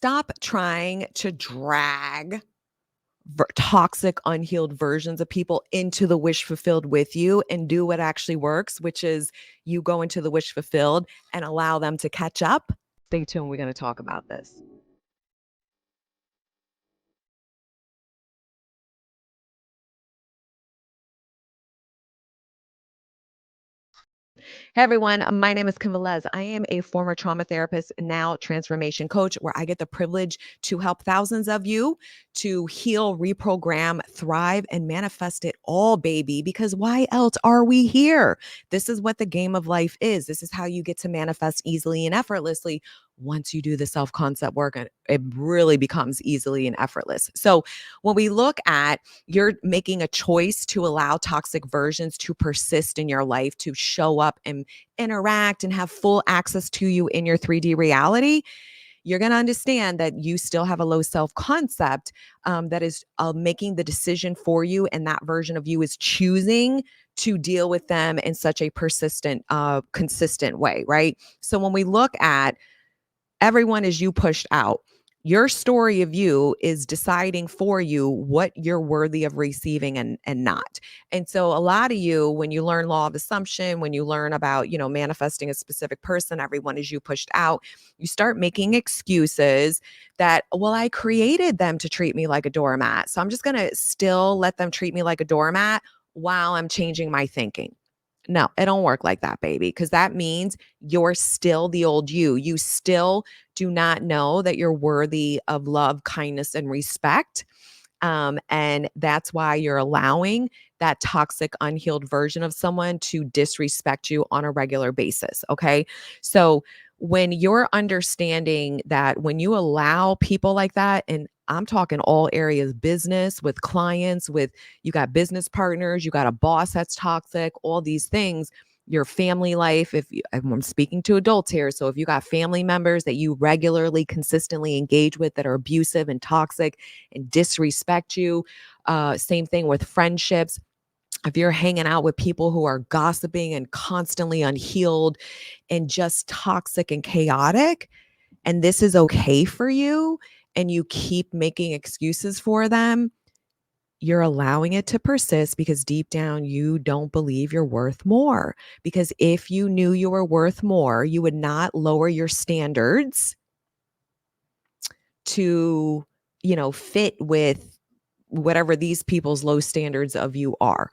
Stop trying to drag toxic, unhealed versions of people into the wish fulfilled with you and do what actually works, which is you go into the wish fulfilled and allow them to catch up. Stay tuned. We're going to talk about this. Hey everyone, my name is Kim Velez. I am a former trauma therapist, now transformation coach, where I get the privilege to help thousands of you to heal, reprogram, thrive, and manifest it all, baby. Because why else are we here? This is what the game of life is. This is how you get to manifest easily and effortlessly once you do the self concept work, and it really becomes easily and effortless. So, when we look at you're making a choice to allow toxic versions to persist in your life, to show up and interact and have full access to you in your 3D reality, you're going to understand that you still have a low self concept that is making the decision for you. And that version of you is choosing to deal with them in such a persistent, consistent way, right? So when we look at everyone is you pushed out. Your story of you is deciding for you what you're worthy of receiving and not. And so a lot of you, when you learn law of assumption, when you learn about, manifesting a specific person, everyone is you pushed out, you start making excuses that, well, I created them to treat me like a doormat. So I'm just going to still let them treat me like a doormat while I'm changing my thinking. No, it don't work like that, baby, because that means you're still the old you. You still do not know that you're worthy of love, kindness, and respect. And that's why you're allowing that toxic, unhealed version of someone to disrespect you on a regular basis. Okay. So when you're understanding that when you allow people like that, and I'm talking all areas, business, with clients, with you got business partners, you got a boss that's toxic, all these things, your family life. I'm speaking to adults here. So if you got family members that you regularly, consistently engage with that are abusive and toxic and disrespect you, same thing with friendships. If you're hanging out with people who are gossiping and constantly unhealed and just toxic and chaotic, and this is okay for you, and you keep making excuses for them, you're allowing it to persist because deep down you don't believe you're worth more. Because if you knew you were worth more, you would not lower your standards to, fit with whatever these people's low standards of you are.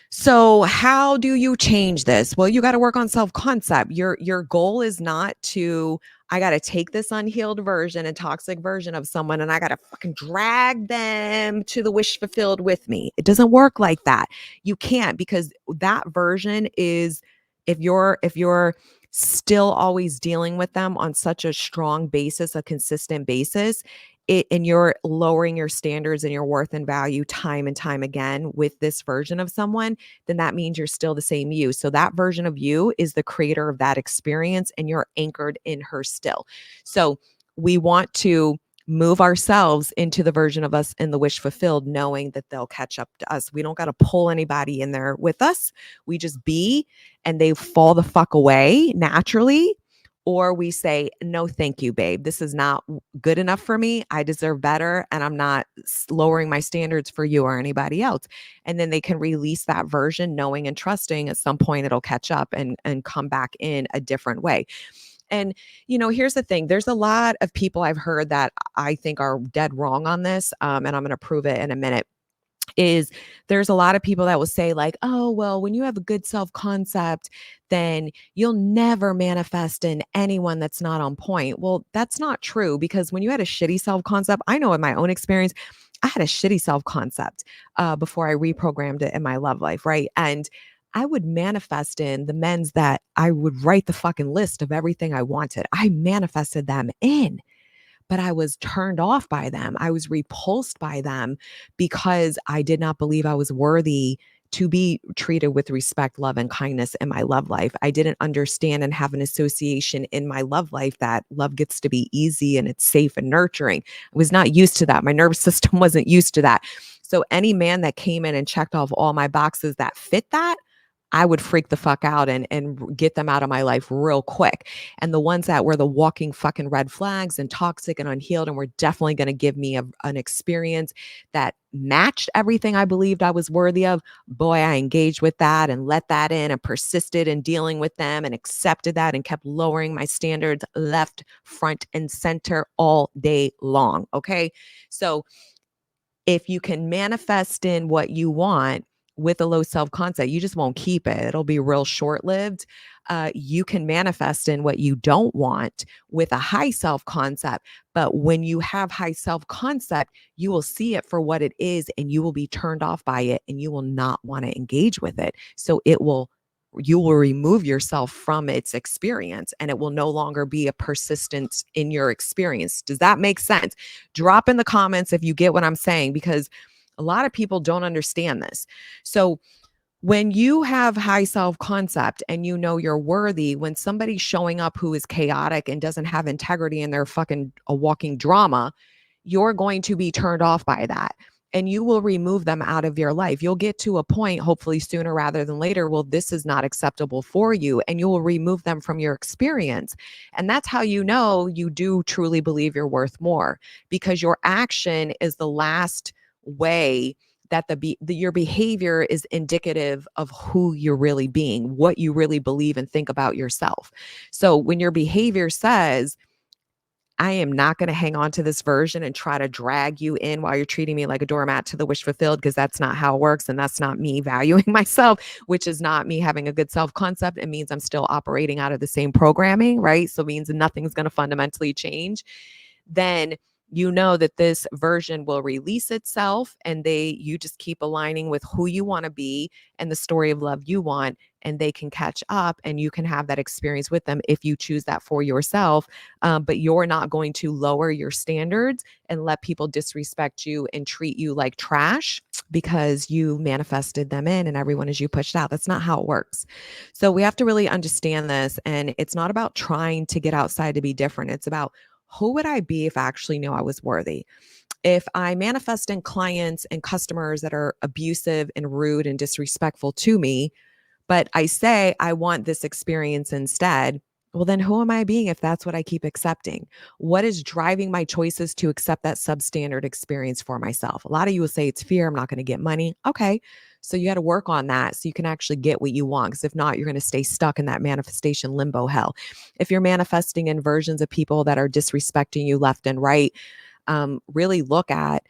So how do you change this? Well, you got to work on self-concept. Your goal is not to I got to take this unhealed version and toxic version of someone and I got to fucking drag them to the wish fulfilled with me. It doesn't work like that. You can't, because that version is, if you're still always dealing with them on such a strong basis, a consistent basis, and you're lowering your standards and your worth and value time and time again with this version of someone, then that means you're still the same you. So that version of you is the creator of that experience and you're anchored in her still. So we want to move ourselves into the version of us in the wish fulfilled, knowing that they'll catch up to us. We don't got to pull anybody in there with us. We just be, and they fall the fuck away naturally. Or we say, no, thank you, babe. This is not good enough for me. I deserve better. And I'm not lowering my standards for you or anybody else. And then they can release that version, knowing and trusting at some point it'll catch up and come back in a different way. And, here's the thing. There's a lot of people I've heard that I think are dead wrong on this. And I'm going to prove it in a minute. Is there's a lot of people that will say, like, oh, well, when you have a good self-concept, then you'll never manifest in anyone that's not on point. Well, that's not true, because when you had a shitty self-concept, I know in my own experience, I had a shitty self-concept before I reprogrammed it in my love life, right? And I would manifest in the men's that I would write the fucking list of everything I wanted. I manifested them in, but I was turned off by them. I was repulsed by them because I did not believe I was worthy to be treated with respect, love, and kindness in my love life. I didn't understand and have an association in my love life that love gets to be easy and it's safe and nurturing. I was not used to that. My nervous system wasn't used to that. So any man that came in and checked off all my boxes that fit that, I would freak the fuck out and get them out of my life real quick. And the ones that were the walking fucking red flags and toxic and unhealed and were definitely going to give me an experience that matched everything I believed I was worthy of. Boy, I engaged with that and let that in and persisted in dealing with them and accepted that and kept lowering my standards left, front, and center all day long. Okay. So if you can manifest in what you want with a low self concept, you just won't keep it. It'll be real short lived. You can manifest in what you don't want with a high self concept. But when you have high self concept, you will see it for what it is and you will be turned off by it and you will not want to engage with it. So you will remove yourself from its experience and it will no longer be a persistence in your experience. Does that make sense? Drop in the comments if you get what I'm saying, because a lot of people don't understand this. So when you have high self concept and you know you're worthy, when somebody's showing up who is chaotic and doesn't have integrity and they're fucking a walking drama, you're going to be turned off by that and you will remove them out of your life. You'll get to a point, hopefully sooner rather than later, well, this is not acceptable for you, and you will remove them from your experience. And that's how you know you do truly believe you're worth more, because your action is the last way that your behavior is indicative of who you're really being, what you really believe and think about yourself. So when your behavior says, I am not going to hang on to this version and try to drag you in while you're treating me like a doormat to the wish fulfilled, because that's not how it works. And that's not me valuing myself, which is not me having a good self concept. It means I'm still operating out of the same programming, right? So it means nothing's going to fundamentally change. Then you know that this version will release itself and you just keep aligning with who you want to be and the story of love you want, and they can catch up and you can have that experience with them if you choose that for yourself. But you're not going to lower your standards and let people disrespect you and treat you like trash because you manifested them in and everyone is you pushed out. That's not how it works. So we have to really understand this. And it's not about trying to get outside to be different. It's about, who would I be if I actually knew I was worthy? If I manifest in clients and customers that are abusive and rude and disrespectful to me, but I say I want this experience instead, well, then who am I being if that's what I keep accepting? What is driving my choices to accept that substandard experience for myself? A lot of you will say it's fear. I'm not going to get money. Okay. So you got to work on that so you can actually get what you want. Because if not, you're going to stay stuck in that manifestation limbo hell. If you're manifesting in versions of people that are disrespecting you left and right, really look at,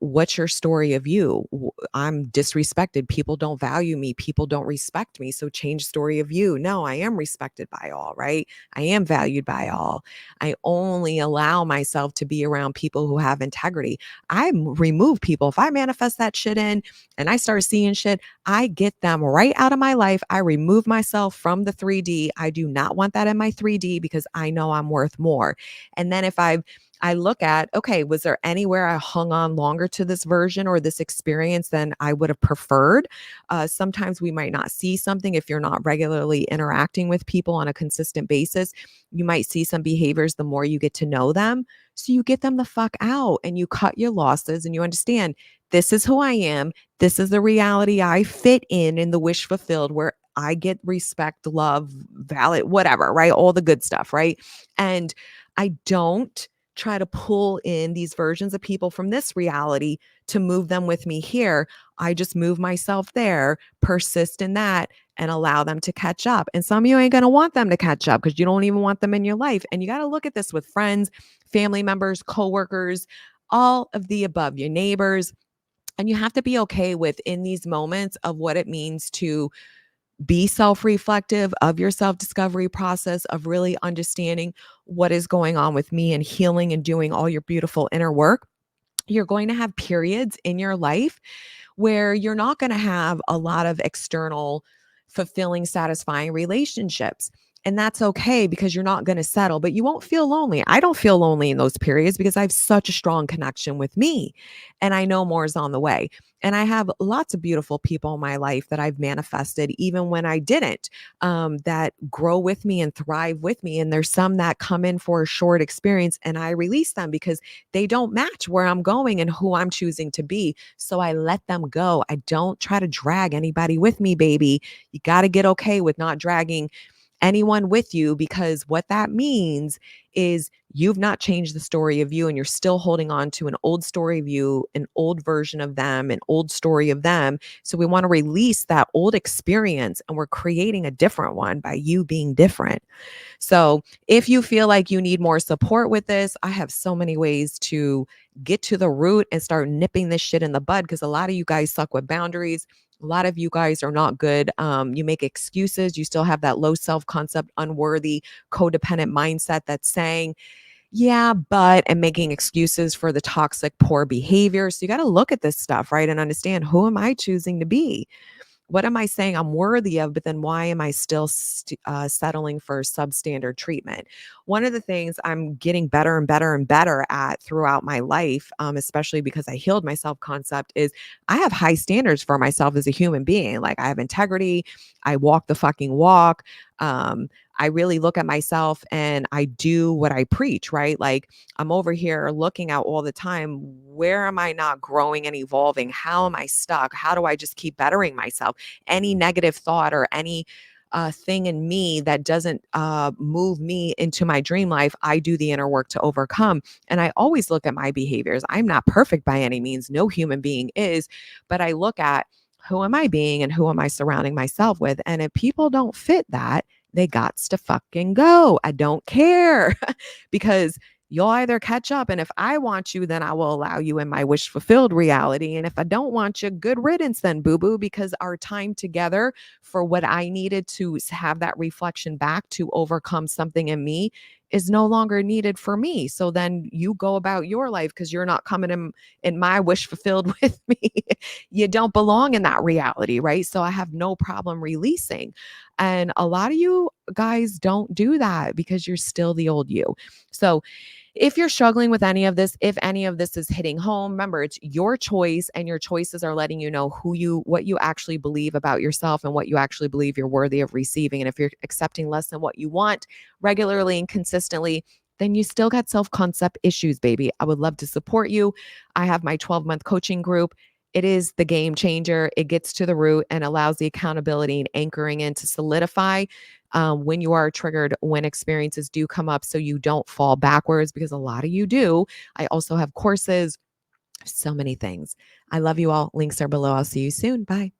what's your story of you? I'm disrespected. People don't value me. People don't respect me. So change story of you. No, I am respected by all, right? I am valued by all. I only allow myself to be around people who have integrity. Remove people. If I manifest that shit in and I start seeing shit, I get them right out of my life. I remove myself from the 3D. I do not want that in my 3D because I know I'm worth more. And then if I look at, okay, was there anywhere I hung on longer to this version or this experience than I would have preferred? Sometimes we might not see something if you're not regularly interacting with people on a consistent basis. You might see some behaviors the more you get to know them. So you get them the fuck out and you cut your losses and you understand, this is who I am. This is the reality I fit in the wish fulfilled, where I get respect, love, valid, whatever, right? All the good stuff, right? And I don't try to pull in these versions of people from this reality to move them with me here. I just move myself there, persist in that, and allow them to catch up. And some of you ain't going to want them to catch up because you don't even want them in your life. And you got to look at this with friends, family members, coworkers, all of the above, your neighbors. And you have to be okay with, in these moments, of what it means to be self-reflective of your self-discovery process, of really understanding what is going on with me and healing and doing all your beautiful inner work. You're going to have periods in your life where you're not going to have a lot of external fulfilling, satisfying relationships. And that's okay because you're not going to settle, but you won't feel lonely. I don't feel lonely in those periods because I have such a strong connection with me and I know more is on the way. And I have lots of beautiful people in my life that I've manifested, even when I didn't, that grow with me and thrive with me. And there's some that come in for a short experience and I release them because they don't match where I'm going and who I'm choosing to be. So I let them go. I don't try to drag anybody with me, baby. You got to get okay with not dragging anyone with you because what that means is you've not changed the story of you and you're still holding on to an old story of you, an old version of them, an old story of them. So we want to release that old experience and we're creating a different one by you being different. So if you feel like you need more support with this, I have so many ways to get to the root and start nipping this shit in the bud because a lot of you guys suck with boundaries. A lot of you guys are not good. You make excuses. You still have that low self concept, unworthy, codependent mindset that's saying, yeah, but, and making excuses for the toxic, poor behavior. So you got to look at this stuff, right? And understand, who am I choosing to be? What am I saying I'm worthy of, but then why am I still settling for substandard treatment? One of the things I'm getting better and better and better at throughout my life, especially because I healed my self concept, is I have high standards for myself as a human being. Like I have integrity, I walk the fucking walk. Um, I really look at myself and I do what I preach, right? Like I'm over here looking out all the time. Where am I not growing and evolving? How am I stuck? How do I just keep bettering myself? Any negative thought or any thing in me that doesn't move me into my dream life, I do the inner work to overcome. And I always look at my behaviors. I'm not perfect by any means. No human being is, but I look at who am I being and who am I surrounding myself with? And if people don't fit that, they gots to fucking go. I don't care because you'll either catch up. And if I want you, then I will allow you in my wish fulfilled reality. And if I don't want you, good riddance then, boo boo, because our time together for what I needed to have that reflection back to overcome something in me is no longer needed for me. So then you go about your life because you're not coming in my wish fulfilled with me. You don't belong in that reality, right? So I have no problem releasing. And a lot of you guys don't do that because you're still the old you. So if you're struggling with any of this, if any of this is hitting home, remember it's your choice and your choices are letting you know what you actually believe about yourself and what you actually believe you're worthy of receiving. And if you're accepting less than what you want regularly and consistently, then you still got self-concept issues, baby. I would love to support you. I have my 12-month coaching group. It is the game changer. It gets to the root and allows the accountability and anchoring in to solidify when you are triggered, when experiences do come up, so you don't fall backwards because a lot of you do. I also have courses, so many things. I love you all. Links are below. I'll see you soon. Bye.